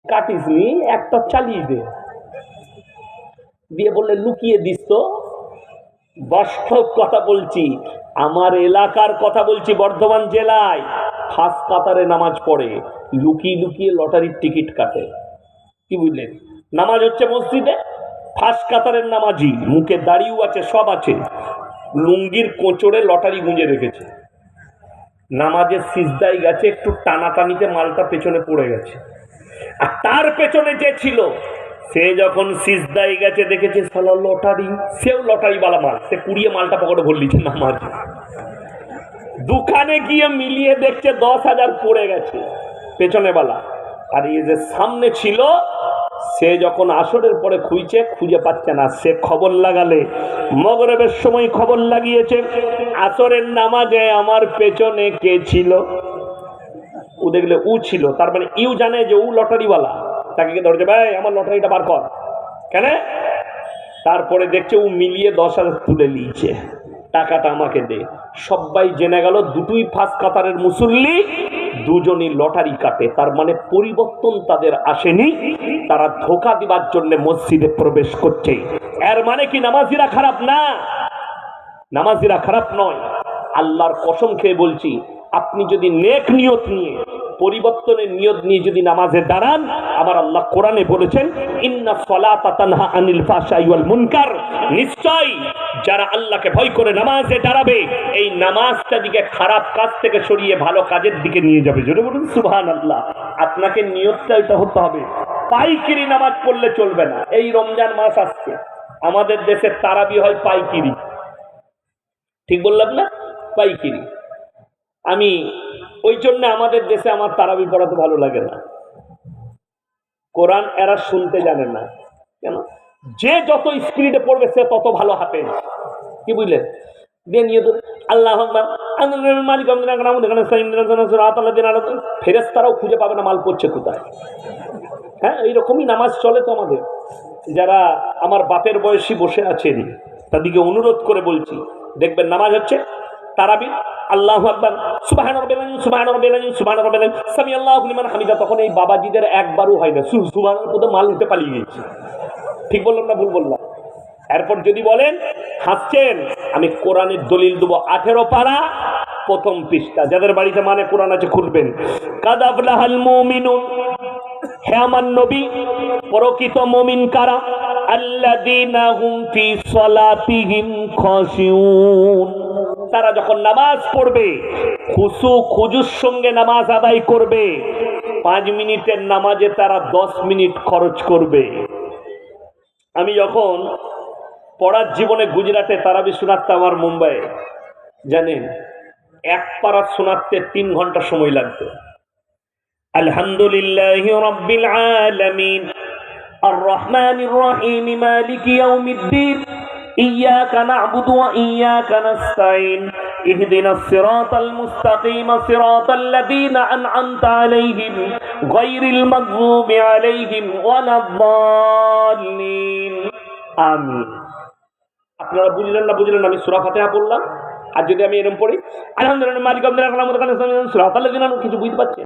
কাটিস নি, একটা চালিয়ে দে। দিয়ে বললে লুকিয়ে দিস তো। বাস্তব কথা বলছি, আমার এলাকার কথা বলছি, বর্ধমান জেলায় ফার্স্ট কাতারে নামাজ পড়ে, লুকিয়ে লুকিয়ে লটারির টিকিট কাটে। কি বুঝলেন? নামাজ হচ্ছে মসজিদে, ফার্স্ট কাতারের নামাজি, মুখে দাড়িও আছে, সব আছে, লুঙ্গির কোঁচড়ে লটারি গুঁজে রেখেছে। নামাজের সিজদায় গেছে, একটু টানাটানিতে মালটা পেছনে পড়ে গেছে। আর তার পেছনে যে ছিল, সে যখন সিজদায় গেছে দেখেছে সালা লটারি, সেও লটারি বালা মাল, সে কুড়িয়ে মালটা পকেটে ভরে নিয়েছে নামাজ। দোকানে গিয়ে মিলিয়ে দেখছে 10,000 পড়ে গেছে পেছনে বালা। আর এই যে সামনে ছিল, সে যখন আসরের পরে খুঁজছে, খুঁজে পাচ্ছে না। সে খবর লাগালে, মগরিবের সময় খবর লাগিয়েছে, আসরের নামাজে আমার পেছনে কে ছিল। ও দেখলে ও ছিল, তার মানে ইউ জানে যে ও লটারিওয়ালা। তাকে ধরছে, ভাই আমার লটারিটা বার কর। কেন? তারপরে দেখছে ও মিলিয়ে 10,000 তুলে নিয়েছে, টাকাটা আমাকে দে। সবাই জেনে গেল দুটোই ফার্স্ট কাতারের মুসল্লি, দুজনই লটারি কাটে। তার মানে পরিবর্তন তাদের আসেনি, তারা ধোঁকা দিবার জন্য মসজিদে প্রবেশ করছে। এর মানে কি নামাজিরা খারাপ না? নামাজিরা খারাপ নয়। আল্লাহর কসম খেয়ে বলছি, আপনি যদি নেক নিয়ত নিয়ে, পরিবর্তনের নিয়ত নিয়ে যদি নামাজে দাঁড়ান, আমার আল্লাহ কোরআনে বলেছেন, ইন্না সালাতা তানহা আনিল ফাহশাই ওয়াল মুনকার, নিশ্চয় যারা আল্লাহকে ভয় করে নামাজে দাঁড়াবে, এই নামাজটা দিকে খারাপ কাজ থেকে সরিয়ে ভালো কাজের দিকে নিয়ে যাবে। জোরে বলুন সুবহানাল্লাহ। আপনাকে নিয়তটা এটা হতে হবে। পাইকিরি নামাজ পড়লে চলবে না। এই রমজান মাস আসছে, আমাদের দেশে তারাবি হয় পাইকিরি। ঠিক বললাম না? পাইকিরি। আমি ওই জন্য আমাদের দেশে আমার তারাবি পড়াতে ভালো লাগে না। কোরআন এরা শুনতে জানে না। কেন? যে যত স্পিডে পড়বে সে তত ভালো হাফেজ। কি বুঝলেন? দিয়ে নিয়ে তো আল্লাহ ফেরেশতারাও খুঁজে পাবে না মাল পড়ছে কোথায়। হ্যাঁ, এইরকমই নামাজ চলে তো আমাদের। যারা আমার বাপের বয়সী বসে আছেন, তাদেরকে অনুরোধ করে বলছি, দেখবেন নামাজ হচ্ছে তারাবি, আল্লাহু আকবার, সুবহান রাব্বিল আযীম, সুবহান রাব্বিল আযীম, সুবহান রাব্বিল আযীম, সামি আল্লাহু লিমান হামিদা। তখন এই বাবাজিদের একবারও হয় না, সুবহানের পদে মাল উঠে পালিয়ে গেছে। ঠিক বললাম না ভুল বললাম? এরপর যদি বলেন হাসছেন, আমি কোরআনের দলিল দেবো, 18 পারা প্রথম পৃষ্ঠা। যাদের বাড়িতে মানে কোরআন আছে খুলবেন। কাদ আফলাহাল মুমিনুন, হে আমার নবী, প্রকৃত মুমিন কারা? আল্লাযীনা হুম ফি সালাতিহিম খাশিউন, তারা যখন নামাজ পড়বে খুশু খুজুর সঙ্গে নামাজ আদায় করবে। 5 মিনিটের নামাজে তারা 10 মিনিট খরচ করবে। আমি যখন পড়ার জীবনে গুজরাটে তারাবি শোনাতাম আর মুম্বাইয়ে, জানেন এক পারা শোনাতে 3 ঘন্টা সময় লাগতো। আলহামদুলিল্লাহি রাব্বিল আলামিন আর রহমানির রহিম মালিকি ইয়াউমিদ্দিন ইয়্যাকা না'বুদু ওয়া ইয়্যাকা নাস্তাঈন ইহদিনাস সিরাতাল মুস্তাকিম সিরাতাল লাযীনা আন'আমতা আলাইহিম গায়রিল মাগযুবি আলাইহিম ওয়ালাদ-দাল্লিন। আমিন। আপনারা বুঝলেন না বুঝলেন, আমি সূরা ফাতিহা বললাম। আর যদি আমি এরকম পড়ি, আলহামদুলিল্লাহ মালিক আব্দুল রাহমান কিছু বুঝতে পারছেন?